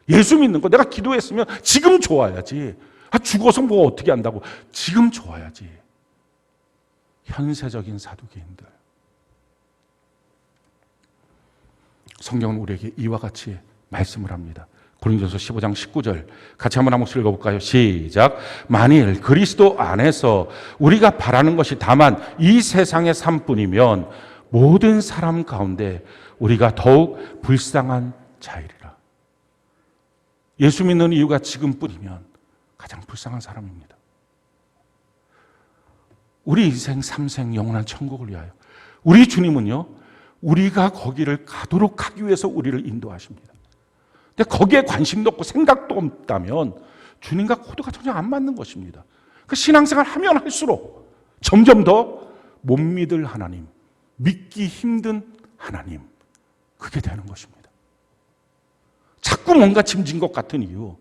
예수 믿는 거 내가 기도했으면 지금 좋아야지. 죽어서 뭐 어떻게 한다고. 지금 좋아야지. 현세적인 사두개인들. 성경은 우리에게 이와 같이 말씀을 합니다. 고린도서 15장 19절 같이 한번 읽어볼까요? 시작. 만일 그리스도 안에서 우리가 바라는 것이 다만 이 세상의 삶뿐이면 모든 사람 가운데 우리가 더욱 불쌍한 자이리라. 예수 믿는 이유가 지금뿐이면 가장 불쌍한 사람입니다. 우리 인생 3생 영원한 천국을 위하여 우리 주님은요, 우리가 거기를 가도록 하기 위해서 우리를 인도하십니다. 근데 거기에 관심도 없고 생각도 없다면 주님과 코드가 전혀 안 맞는 것입니다. 그 신앙생활 하면 할수록 점점 더 못 믿을 하나님, 믿기 힘든 하나님, 그게 되는 것입니다. 자꾸 뭔가 짐진 것 같은 이유,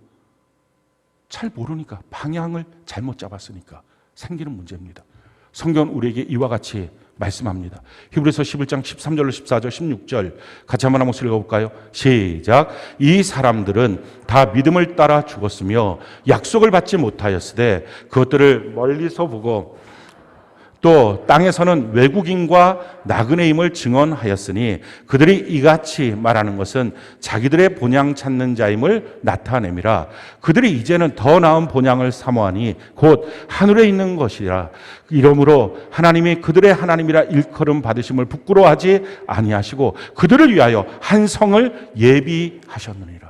잘 모르니까, 방향을 잘못 잡았으니까 생기는 문제입니다. 성경은 우리에게 이와 같이 말씀합니다. 히브리서 11장 13절로 14절 16절 같이 한번 읽어볼까요? 시작. 이 사람들은 다 믿음을 따라 죽었으며 약속을 받지 못하였으되 그것들을 멀리서 보고 또 땅에서는 외국인과 나그네임을 증언하였으니 그들이 이같이 말하는 것은 자기들의 본향 찾는 자임을 나타냄이라. 그들이 이제는 더 나은 본향을 사모하니 곧 하늘에 있는 것이라. 이러므로 하나님이 그들의 하나님이라 일컬음 받으심을 부끄러워하지 아니하시고 그들을 위하여 한 성을 예비하셨느니라.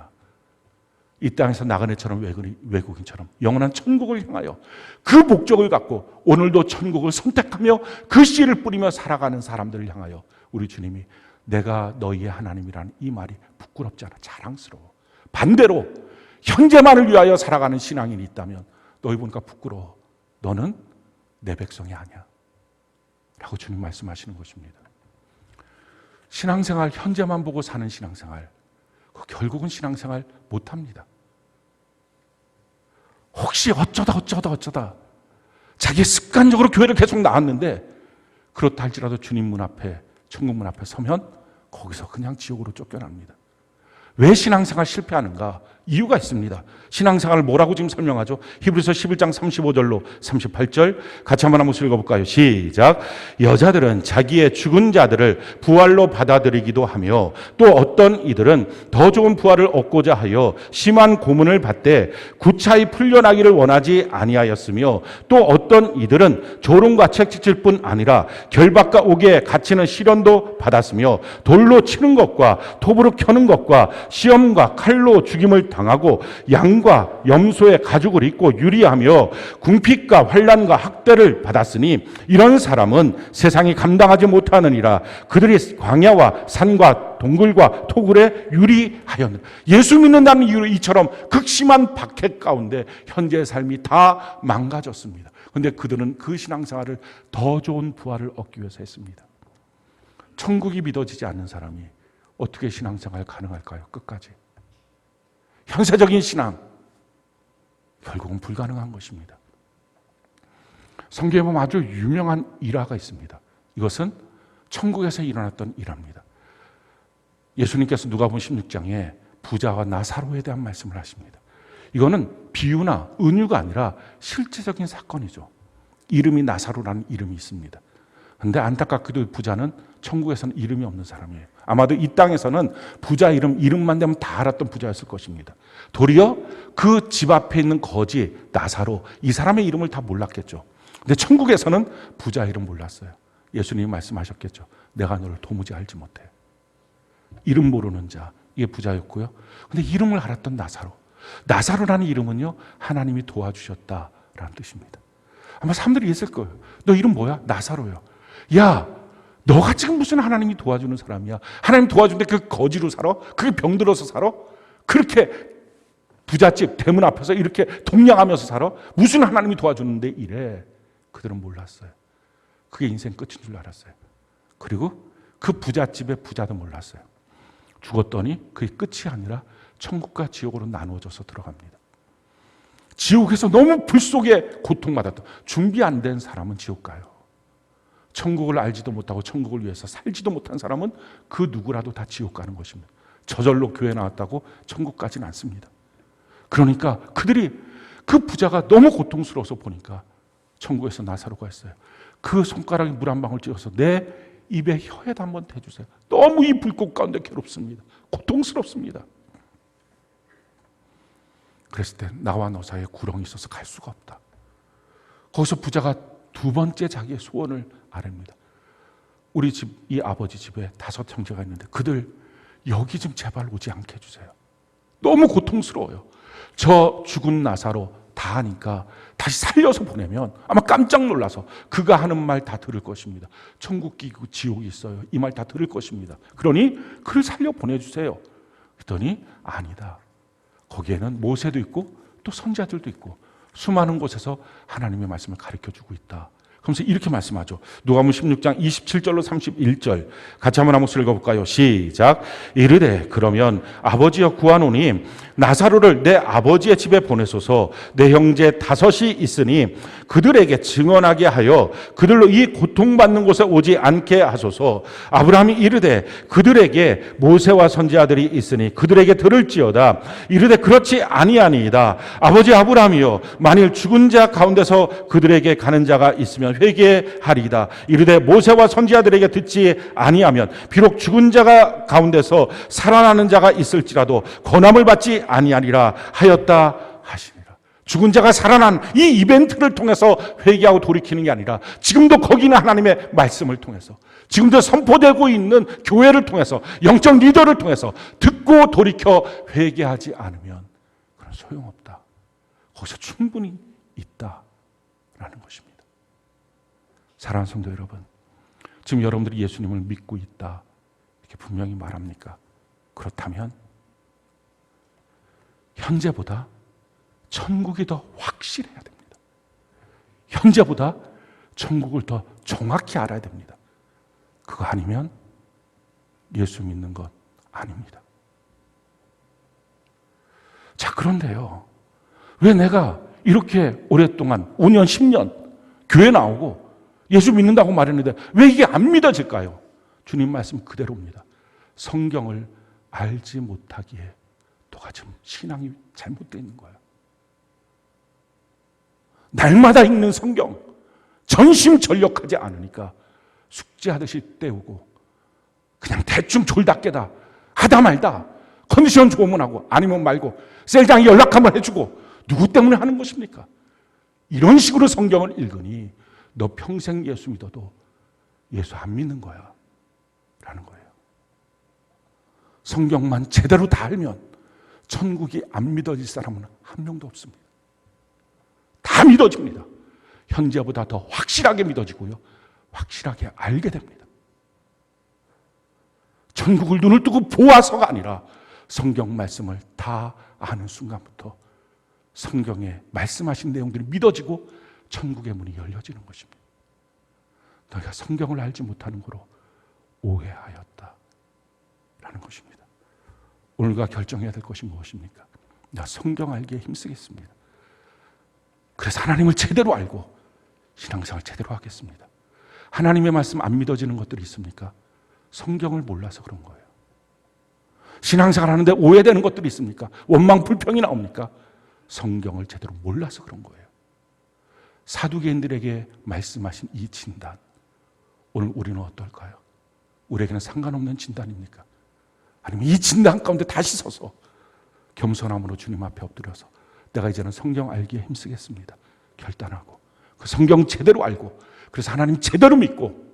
이 땅에서 나그네처럼 외국인처럼 영원한 천국을 향하여 그 목적을 갖고 오늘도 천국을 선택하며 그 씨를 뿌리며 살아가는 사람들을 향하여 우리 주님이 내가 너희의 하나님이라는 이 말이 부끄럽지 않아, 자랑스러워. 반대로 현재만을 위하여 살아가는 신앙인이 있다면 너희 보니까 부끄러워. 너는 내 백성이 아니야 라고 주님 말씀하시는 것입니다. 신앙생활 현재만 보고 사는 신앙생활, 결국은 신앙생활 못합니다. 혹시 어쩌다 자기 습관적으로 교회를 계속 나왔는데 그렇다 할지라도 주님 문 앞에, 천국 문 앞에 서면 거기서 그냥 지옥으로 쫓겨납니다. 왜 신앙생활 실패하는가? 이유가 있습니다. 신앙생활을 뭐라고 지금 설명하죠? 히브리서 11장 35절로 38절 같이 한번 읽어볼까요? 시작. 여자들은 자기의 죽은 자들을 부활로 받아들이기도 하며 또 어떤 이들은 더 좋은 부활을 얻고자 하여 심한 고문을 받되 구차히 풀려나기를 원하지 아니하였으며 또 어떤 이들은 조롱과 채찍질 뿐 아니라 결박과 옥에 갇히는 시련도 받았으며 돌로 치는 것과 톱으로 켜는 것과 시험과 칼로 죽임을 당하고 양과 염소의 가죽을 입고 유리하며 궁핍과 환난과 학대를 받았으니 이런 사람은 세상이 감당하지 못하느니라. 그들이 광야와 산과 동굴과 토굴에 유리하였느니라. 예수 믿는다는 이유로 이처럼 극심한 박해 가운데 현재의 삶이 다 망가졌습니다. 그런데 그들은 그 신앙생활을 더 좋은 부활을 얻기 위해서 했습니다. 천국이 믿어지지 않는 사람이 어떻게 신앙생활 가능할까요? 끝까지. 현세적인 신앙, 결국은 불가능한 것입니다. 성경에 보면 아주 유명한 일화가 있습니다. 이것은 천국에서 일어났던 일화입니다. 예수님께서 누가복음 16장에 부자와 나사로에 대한 말씀을 하십니다. 이거는 비유나 은유가 아니라 실제적인 사건이죠. 이름이 나사로라는 이름이 있습니다. 그런데 안타깝게도 부자는 천국에서는 이름이 없는 사람이에요. 아마도 이 땅에서는 부자 이름만 되면 다 알았던 부자였을 것입니다. 도리어 그 집 앞에 있는 거지 나사로, 이 사람의 이름을 다 몰랐겠죠. 근데 천국에서는 부자 이름 몰랐어요. 예수님이 말씀하셨겠죠. 내가 너를 도무지 알지 못해. 이름 모르는 자, 이게 부자였고요. 근데 이름을 알았던 나사로. 나사로라는 이름은요, 하나님이 도와주셨다라는 뜻입니다. 아마 사람들이 있을 거예요. 너 이름 뭐야? 나사로요. 야, 너가 지금 무슨 하나님이 도와주는 사람이야? 하나님 도와주는데 그 거지로 살아? 그게 병들어서 살아? 그렇게 부잣집 대문 앞에서 이렇게 동냥하면서 살아? 무슨 하나님이 도와주는데 이래? 그들은 몰랐어요. 그게 인생 끝인 줄 알았어요. 그리고 그 부잣집의 부자도 몰랐어요. 죽었더니 그게 끝이 아니라 천국과 지옥으로 나누어져서 들어갑니다. 지옥에서 너무 불 속에 고통받았던, 준비 안 된 사람은 지옥 가요. 천국을 알지도 못하고 천국을 위해서 살지도 못한 사람은 그 누구라도 다 지옥 가는 것입니다. 저절로 교회 나왔다고 천국 가진 않습니다. 그러니까 그들이, 그 부자가 너무 고통스러워서 보니까 천국에서 나사로가 했어요. 그 손가락에 물 한 방울 찍어서 내 입에 혀에다 한번 대주세요. 너무 이 불꽃 가운데 괴롭습니다. 고통스럽습니다. 그랬을 때 나와 너 사이에 구렁이 있어서 갈 수가 없다. 거기서 부자가 두 번째 자기의 소원을 아랍니다. 우리 집, 이 아버지 집에 5 형제가 있는데 그들 여기 좀 제발 오지 않게 해주세요. 너무 고통스러워요. 저 죽은 나사로 다 하니까 다시 살려서 보내면 아마 깜짝 놀라서 그가 하는 말 다 들을 것입니다. 천국 끼고 지옥이 있어요. 이 말 다 들을 것입니다. 그러니 그를 살려 보내주세요. 그랬더니 아니다. 거기에는 모세도 있고 또 선지자들도 있고 수많은 곳에서 하나님의 말씀을 가르쳐주고 있다. 그러면서 이렇게 말씀하죠. 누가복음 16장 27절로 31절 같이 한번 읽어볼까요? 시작. 이르되 그러면 아버지여 구하노니 나사로를 내 아버지의 집에 보내소서. 내 형제 5이 있으니 그들에게 증언하게 하여 그들로 이 고통받는 곳에 오지 않게 하소서. 아브라함이 이르되 그들에게 모세와 선지자들이 있으니 그들에게 들을지어다. 이르되 그렇지 아니하니이다. 아버지 아브라함이여 만일 죽은 자 가운데서 그들에게 가는 자가 있으면 회개하리이다. 이르되 모세와 선지자들에게 듣지 아니하면 비록 죽은 자가 가운데서 살아나는 자가 있을지라도 권함을 받지 아니하리라 하였다 하시니라. 죽은 자가 살아난 이 이벤트를 통해서 회개하고 돌이키는 게 아니라 지금도 거기는 하나님의 말씀을 통해서, 지금도 선포되고 있는 교회를 통해서, 영적 리더를 통해서 듣고 돌이켜 회개하지 않으면 그건 소용없다. 거기서 충분히 있다라는 것입니다. 사랑하는 성도 여러분, 지금 여러분들이 예수님을 믿고 있다 이렇게 분명히 말합니까? 그렇다면 현재보다 천국이 더 확실해야 됩니다. 현재보다 천국을 더 정확히 알아야 됩니다. 그거 아니면 예수 믿는 것 아닙니다. 자, 그런데요, 왜 내가 이렇게 오랫동안 5년, 10년 교회 나오고 예수 믿는다고 말했는데 왜 이게 안 믿어질까요? 주님 말씀 그대로입니다. 성경을 알지 못하기에 너가 지금 신앙이 잘못되어 있는 거야. 날마다 읽는 성경 전심전력하지 않으니까 숙제하듯이 때우고 그냥 대충 졸다 깨다 하다 말다 컨디션 좋으면 하고 아니면 말고 셀장에 연락 한번 해주고 누구 때문에 하는 것입니까? 이런 식으로 성경을 읽으니 너 평생 예수 믿어도 예수 안 믿는 거야 라는 거예요. 성경만 제대로 다 알면 천국이 안 믿어질 사람은 한 명도 없습니다. 다 믿어집니다. 현재보다 더 확실하게 믿어지고요. 확실하게 알게 됩니다. 천국을 눈을 뜨고 보아서가 아니라 성경 말씀을 다 아는 순간부터 성경에 말씀하신 내용들이 믿어지고 천국의 문이 열려지는 것입니다. 너희가 성경을 알지 못하는 거로 오해하였다 라는 것입니다. 오늘과 결정해야 될 것이 무엇입니까? 나 성경 알기에 힘쓰겠습니다. 그래서 하나님을 제대로 알고 신앙생활 제대로 하겠습니다. 하나님의 말씀 안 믿어지는 것들이 있습니까? 성경을 몰라서 그런 거예요. 신앙생활 하는데 오해되는 것들이 있습니까? 원망 불평이 나옵니까? 성경을 제대로 몰라서 그런 거예요. 사두개인들에게 말씀하신 이 진단, 오늘 우리는 어떨까요? 우리에게는 상관없는 진단입니까? 아니면 이 진단 가운데 다시 서서 겸손함으로 주님 앞에 엎드려서 내가 이제는 성경 알기에 힘쓰겠습니다 결단하고 그 성경 제대로 알고 그래서 하나님 제대로 믿고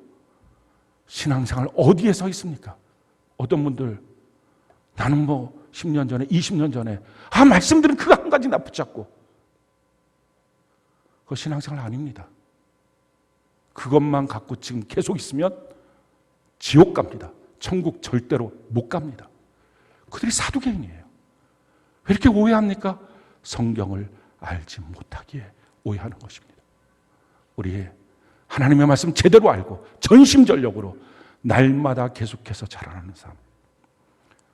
신앙생활 어디에 서 있습니까? 어떤 분들 나는 10년 전에 20년 전에 말씀드린 그거 한 가지 나 붙잡고 그거 신앙생활 아닙니다. 그것만 갖고 지금 계속 있으면 지옥 갑니다. 천국 절대로 못 갑니다. 그들이 사두개인이에요. 왜 이렇게 오해합니까? 성경을 알지 못하기에 오해하는 것입니다. 우리 하나님의 말씀 제대로 알고 전심전력으로 날마다 계속해서 자라나는 삶.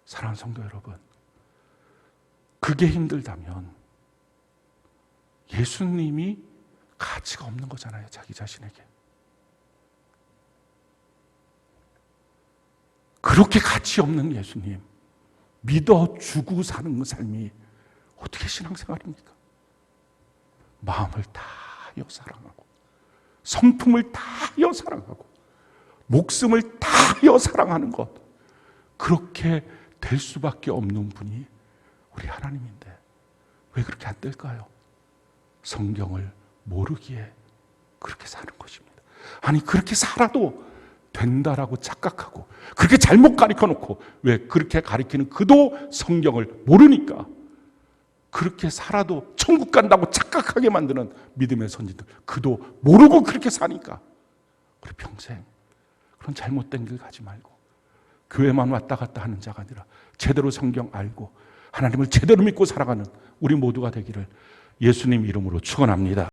사랑하는 성도 여러분, 그게 힘들다면 예수님이 가치가 없는 거잖아요. 자기 자신에게. 그렇게 가치 없는 예수님 믿어주고 사는 삶이 어떻게 신앙생활입니까? 마음을 다하여 사랑하고 성품을 다하여 사랑하고 목숨을 다하여 사랑하는 것, 그렇게 될 수밖에 없는 분이 우리 하나님인데 왜 그렇게 안 될까요? 성경을 모르기에 그렇게 사는 것입니다. 아니 그렇게 살아도 된다라고 착각하고 그렇게 잘못 가르쳐 놓고 왜 그렇게 가르치는 그도 성경을 모르니까 그렇게 살아도 천국 간다고 착각하게 만드는 믿음의 선지들, 그도 모르고 그렇게 사니까 우리 평생 그런 잘못된 길 가지 말고 교회만 왔다 갔다 하는 자가 아니라 제대로 성경 알고 하나님을 제대로 믿고 살아가는 우리 모두가 되기를 예수님 이름으로 축원합니다.